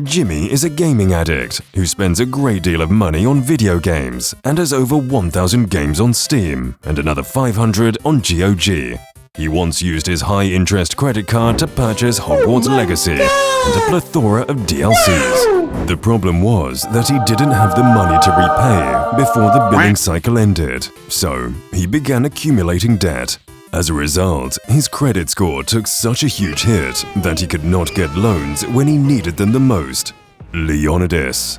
Jimmy is a gaming addict who spends a great deal of money on video games and has over 1,000 games on Steam and another 500 on GOG. He once used his high-interest credit card to purchase Hogwarts Legacy and a plethora of DLCs. The problem was that he didn't have the money to repay before the billing cycle ended, so he began accumulating debt. As a result, his credit score took such a huge hit that he could not get loans when he needed them the most. Leonidas.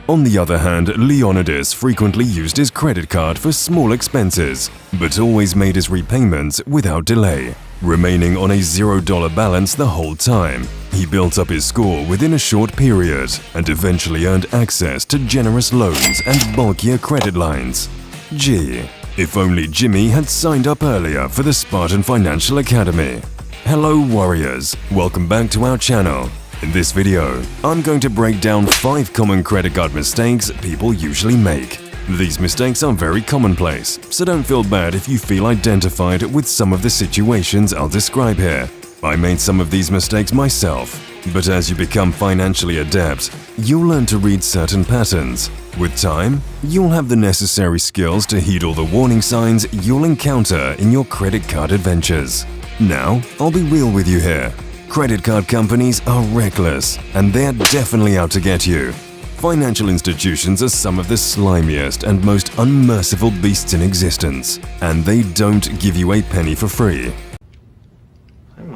On the other hand, Leonidas frequently used his credit card for small expenses, but always made his repayments without delay, remaining on a $0 balance the whole time. He built up his score within a short period and eventually earned access to generous loans and bulkier credit lines. G. If only Jimmy had signed up earlier for the Spartan Financial Academy. Hello warriors, welcome back to our channel. In this video, I'm going to break down 5 common credit card mistakes people usually make. These mistakes are very commonplace, so don't feel bad if you feel identified with some of the situations I'll describe here. I made some of these mistakes myself, but as you become financially adept, you'll learn to read certain patterns. With time, you'll have the necessary skills to heed all the warning signs you'll encounter in your credit card adventures. Now, I'll be real with you here. Credit card companies are reckless, and they're definitely out to get you. Financial institutions are some of the slimiest and most unmerciful beasts in existence, and they don't give you a penny for free.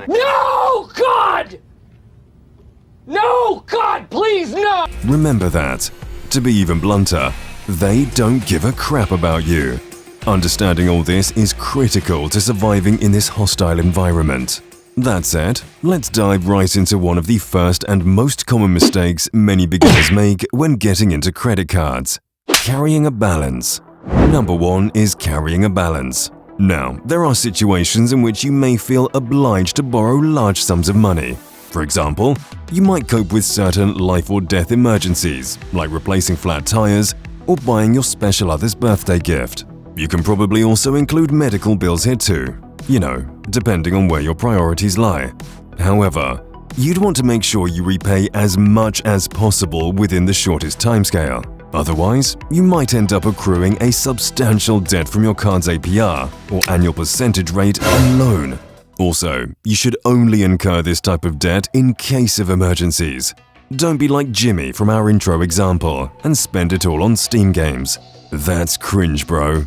No, God! No, God, please, no! Remember that. To be even blunter, they don't give a crap about you. Understanding all this is critical to surviving in this hostile environment. That said, let's dive right into one of the first and most common mistakes many beginners make when getting into credit cards: carrying a balance. Number 1 is carrying a balance. Now, there are situations in which you may feel obliged to borrow large sums of money. For example, you might cope with certain life or death emergencies, like replacing flat tires or buying your special other's birthday gift. You can probably also include medical bills here too, depending on where your priorities lie. However, you'd want to make sure you repay as much as possible within the shortest timescale. Otherwise, you might end up accruing a substantial debt from your card's APR or annual percentage rate alone. Also, you should only incur this type of debt in case of emergencies. Don't be like Jimmy from our intro example and spend it all on Steam games. That's cringe, bro.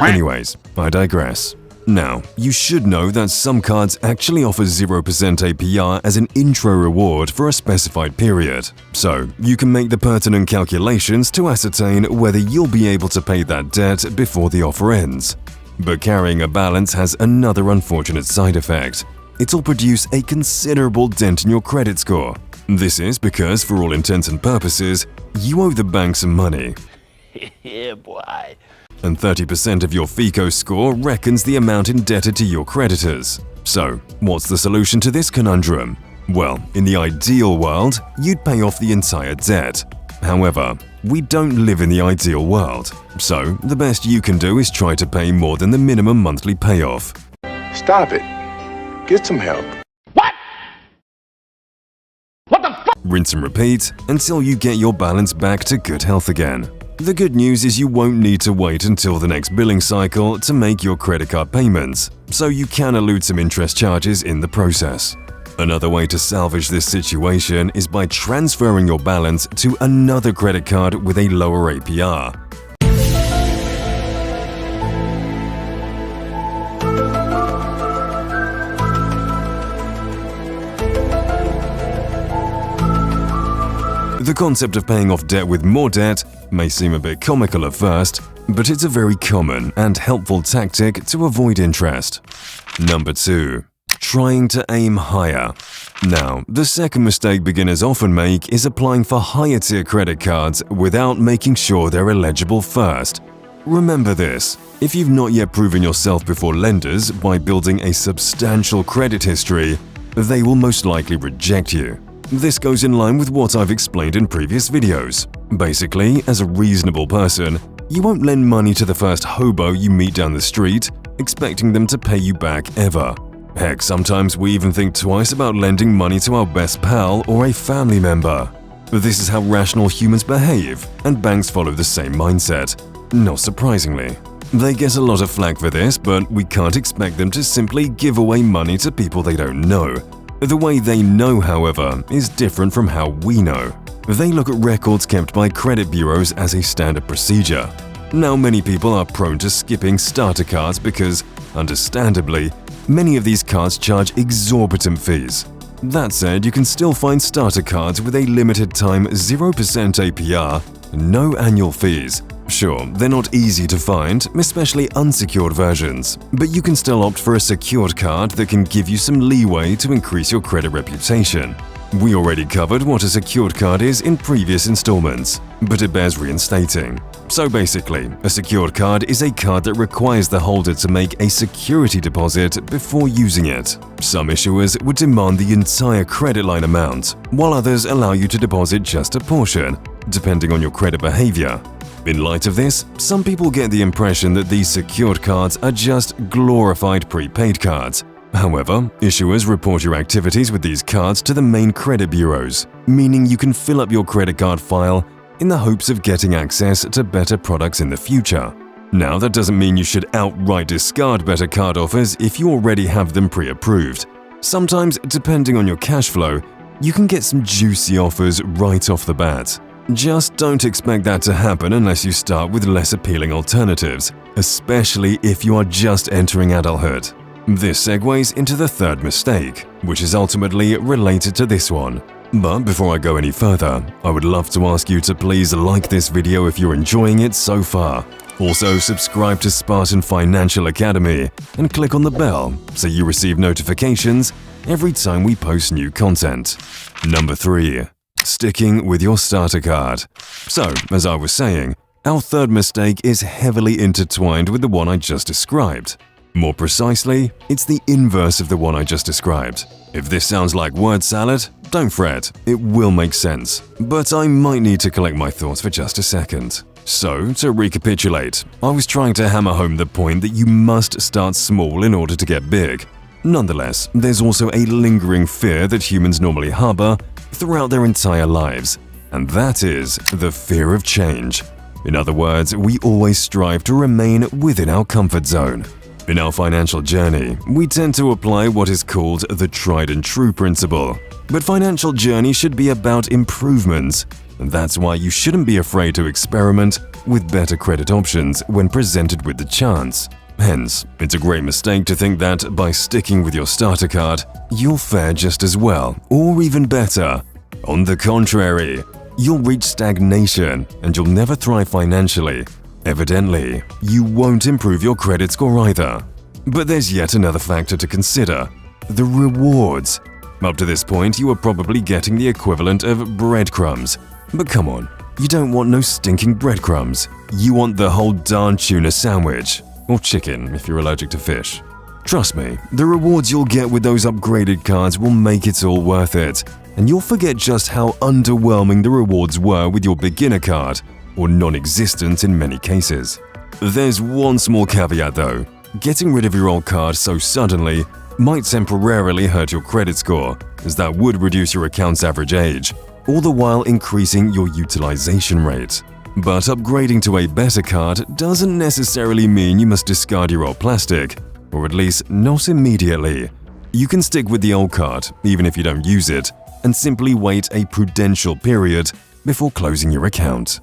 Anyways, I digress. Now, you should know that some cards actually offer 0% APR as an intro reward for a specified period, so you can make the pertinent calculations to ascertain whether you'll be able to pay that debt before the offer ends. But carrying a balance has another unfortunate side effect. It'll produce a considerable dent in your credit score. This is because, for all intents and purposes, you owe the bank some money. Yeah, boy. And 30% of your FICO score reckons the amount indebted to your creditors. So, what's the solution to this conundrum? Well, in the ideal world, you'd pay off the entire debt. However, we don't live in the ideal world, so the best you can do is try to pay more than the minimum monthly payoff. Stop it. Get some help. What? What the fuck? Rinse and repeat until you get your balance back to good health again. The good news is you won't need to wait until the next billing cycle to make your credit card payments, so you can elude some interest charges in the process. Another way to salvage this situation is by transferring your balance to another credit card with a lower APR. The concept of paying off debt with more debt may seem a bit comical at first, but it's a very common and helpful tactic to avoid interest. Number 2. Trying to aim higher. Now, the second mistake beginners often make is applying for higher-tier credit cards without making sure they're eligible first. Remember this: if you've not yet proven yourself before lenders by building a substantial credit history, they will most likely reject you. This goes in line with what I've explained in previous videos. Basically, as a reasonable person, you won't lend money to the first hobo you meet down the street, expecting them to pay you back ever. Heck, sometimes we even think twice about lending money to our best pal or a family member. This is how rational humans behave, and banks follow the same mindset. Not surprisingly. They get a lot of flack for this, but we can't expect them to simply give away money to people they don't know. The way they know, however, is different from how we know. They look at records kept by credit bureaus as a standard procedure. Now, many people are prone to skipping starter cards because, understandably, many of these cards charge exorbitant fees. That said, you can still find starter cards with a limited time 0% APR and no annual fees. Sure, they're not easy to find, especially unsecured versions, but you can still opt for a secured card that can give you some leeway to increase your credit reputation. We already covered what a secured card is in previous installments, but it bears reinstating. So basically, a secured card is a card that requires the holder to make a security deposit before using it. Some issuers would demand the entire credit line amount, while others allow you to deposit just a portion, depending on your credit behavior. In light of this, some people get the impression that these secured cards are just glorified prepaid cards. However, issuers report your activities with these cards to the main credit bureaus, meaning you can fill up your credit card file in the hopes of getting access to better products in the future. Now, that doesn't mean you should outright discard better card offers if you already have them pre-approved. Sometimes, depending on your cash flow, you can get some juicy offers right off the bat. Just don't expect that to happen unless you start with less appealing alternatives, especially if you are just entering adulthood. This segues into the third mistake, which is ultimately related to this one. But before I go any further, I would love to ask you to please like this video if you're enjoying it so far. Also, subscribe to Spartan Financial Academy and click on the bell so you receive notifications every time we post new content. Number 3. Sticking with your starter card. So, as I was saying, our third mistake is heavily intertwined with the one I just described. More precisely, it's the inverse of the one I just described. If this sounds like word salad, don't fret, it will make sense. But I might need to collect my thoughts for just a second. So, to recapitulate, I was trying to hammer home the point that you must start small in order to get big. Nonetheless, there's also a lingering fear that humans normally harbor throughout their entire lives, and that is the fear of change. In other words, we always strive to remain within our comfort zone. In our financial journey, we tend to apply what is called the tried and true principle. But financial journey should be about improvements, and that's why you shouldn't be afraid to experiment with better credit options when presented with the chance. Hence, it's a great mistake to think that by sticking with your starter card, you'll fare just as well, or even better. On the contrary, you'll reach stagnation and you'll never thrive financially. Evidently, you won't improve your credit score either. But there's yet another factor to consider: the rewards. Up to this point, you are probably getting the equivalent of breadcrumbs. But come on, you don't want no stinking breadcrumbs. You want the whole darn tuna sandwich. Or chicken if you're allergic to fish. Trust me, the rewards you'll get with those upgraded cards will make it all worth it, and you'll forget just how underwhelming the rewards were with your beginner card, or non-existent in many cases. There's one small caveat though: getting rid of your old card so suddenly might temporarily hurt your credit score, as that would reduce your account's average age, all the while increasing your utilization rate. But upgrading to a better card doesn't necessarily mean you must discard your old plastic, or at least not immediately. You can stick with the old card, even if you don't use it, and simply wait a prudential period before closing your account.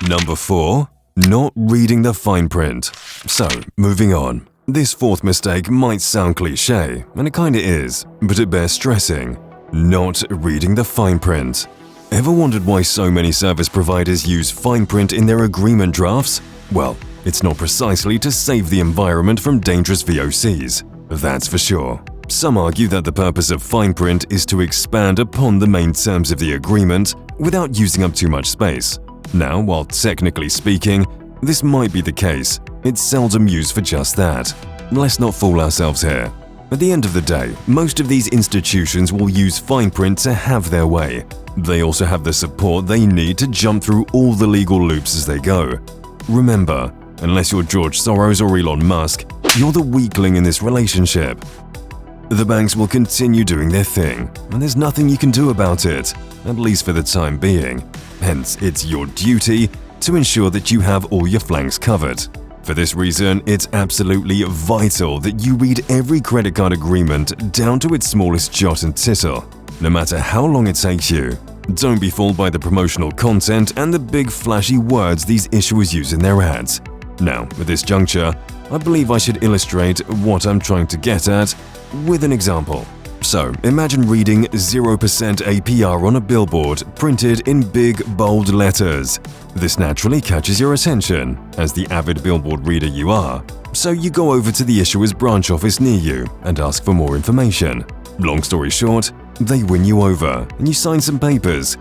Number 4. Not reading the fine print. So, moving on. This fourth mistake might sound cliché, and it kinda is, but it bears stressing. Not reading the fine print. Ever wondered why so many service providers use fine print in their agreement drafts? Well, it's not precisely to save the environment from dangerous VOCs, that's for sure. Some argue that the purpose of fine print is to expand upon the main terms of the agreement without using up too much space. Now, while technically speaking, this might be the case, it's seldom used for just that. Let's not fool ourselves here. At the end of the day, most of these institutions will use fine print to have their way. They also have the support they need to jump through all the legal loops as they go. Remember, unless you're George Soros or Elon Musk, you're the weakling in this relationship. the banks will continue doing their thing, and there's nothing you can do about it, at least for the time being. Hence, it's your duty to ensure that you have all your flanks covered. For this reason, it's absolutely vital that you read every credit card agreement down to its smallest jot and tittle, no matter how long it takes you. Don't be fooled by the promotional content and the big flashy words these issuers use in their ads. Now, at this juncture, I believe I should illustrate what I'm trying to get at with an example. So, imagine reading 0% APR on a billboard printed in big, bold letters. This naturally catches your attention, as the avid billboard reader you are. So you go over to the issuer's branch office near you and ask for more information. Long story short, they win you over and you sign some papers.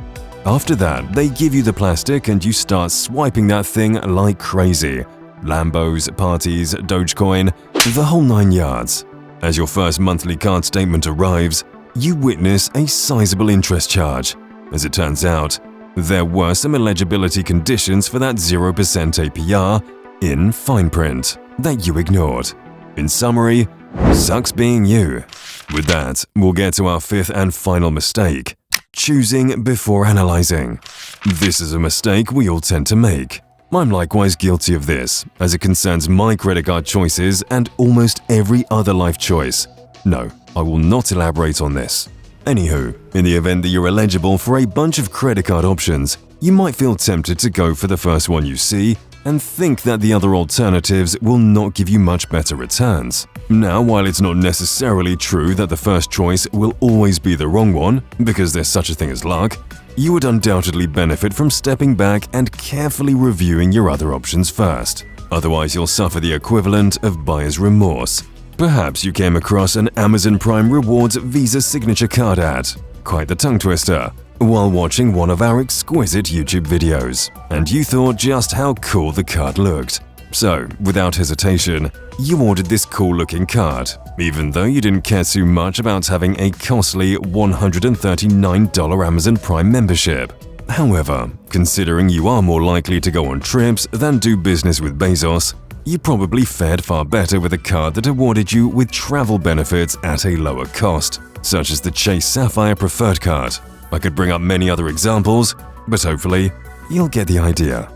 After that, they give you the plastic and you start swiping that thing like crazy. Lambos, parties, Dogecoin, the whole 9 yards. As your first monthly card statement arrives, you witness a sizable interest charge. As it turns out, there were some eligibility conditions for that 0% APR in fine print that you ignored. In summary, sucks being you. With that, we'll get to our fifth and final mistake: choosing before analyzing. This is a mistake we all tend to make. I'm likewise guilty of this, as it concerns my credit card choices and almost every other life choice. No, I will not elaborate on this. Anywho, in the event that you're eligible for a bunch of credit card options, you might feel tempted to go for the first one you see and think that the other alternatives will not give you much better returns. Now, while it's not necessarily true that the first choice will always be the wrong one, because there's such a thing as luck, you would undoubtedly benefit from stepping back and carefully reviewing your other options first. Otherwise, you'll suffer the equivalent of buyer's remorse. Perhaps you came across an Amazon Prime Rewards Visa signature card ad, quite the tongue twister, while watching one of our exquisite YouTube videos, and you thought just how cool the card looked. So, without hesitation, you ordered this cool-looking card, even though you didn't care too much about having a costly $139 Amazon Prime membership. However, considering you are more likely to go on trips than do business with Bezos, you probably fared far better with a card that awarded you with travel benefits at a lower cost, such as the Chase Sapphire Preferred Card. I could bring up many other examples, but hopefully, you'll get the idea.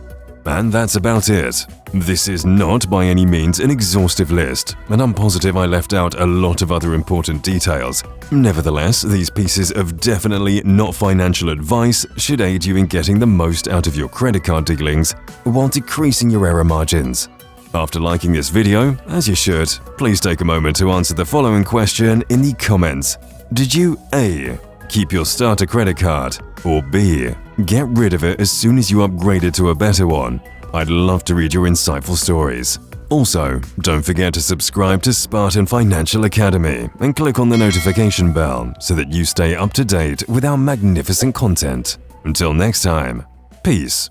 And that's about it. This is not by any means an exhaustive list, and I'm positive I left out a lot of other important details. Nevertheless, these pieces of definitely not financial advice should aid you in getting the most out of your credit card dealings while decreasing your error margins. After liking this video, as you should, please take a moment to answer the following question in the comments. Did you A. keep your starter credit card, or B. get rid of it as soon as you upgraded to a better one? I'd love to read your insightful stories. Also, don't forget to subscribe to Spartan Financial Academy and click on the notification bell so that you stay up to date with our magnificent content. Until next time, peace.